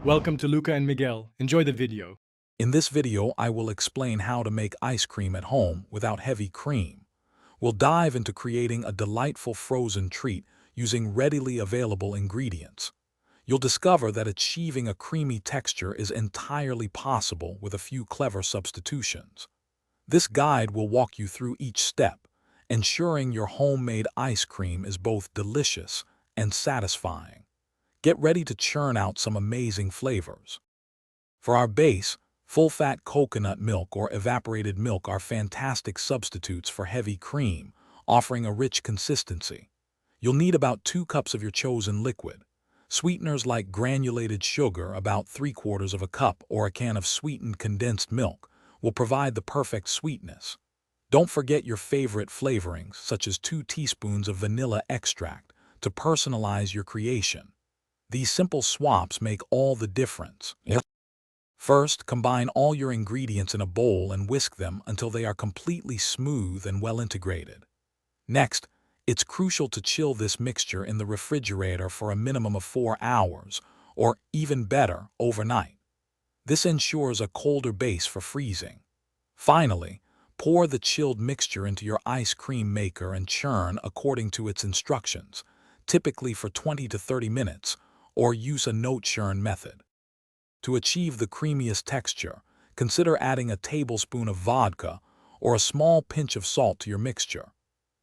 Welcome to Luca and Miguel. Enjoy the video. In this video, I will explain how to make ice cream at home without heavy cream. We'll dive into creating a delightful frozen treat using readily available ingredients. You'll discover that achieving a creamy texture is entirely possible with a few clever substitutions. This guide will walk you through each step, ensuring your homemade ice cream is both delicious and satisfying. Get ready to churn out some amazing flavors. For our base, full-fat coconut milk or evaporated milk are fantastic substitutes for heavy cream, offering a rich consistency. You'll need about 2 cups of your chosen liquid. Sweeteners like granulated sugar, about 3/4 of a cup, or a can of sweetened condensed milk, will provide the perfect sweetness. Don't forget your favorite flavorings, such as 2 teaspoons of vanilla extract, to personalize your creation. These simple swaps make all the difference. First, combine all your ingredients in a bowl and whisk them until they are completely smooth and well integrated. Next, it's crucial to chill this mixture in the refrigerator for a minimum of 4 hours, or even better, overnight. This ensures a colder base for freezing. Finally, pour the chilled mixture into your ice cream maker and churn according to its instructions, typically for 20 to 30 minutes, or use a no-churn method. To achieve the creamiest texture, consider adding a tablespoon of vodka or a small pinch of salt to your mixture.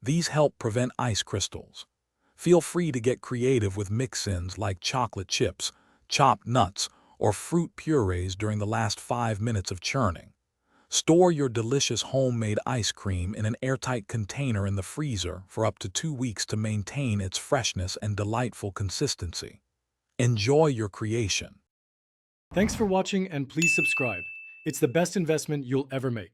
These help prevent ice crystals. Feel free to get creative with mix-ins like chocolate chips, chopped nuts, or fruit purees during the last 5 minutes of churning. Store your delicious homemade ice cream in an airtight container in the freezer for up to 2 weeks to maintain its freshness and delightful consistency. Enjoy your creation. Thanks for watching and please subscribe. It's the best investment you'll ever make.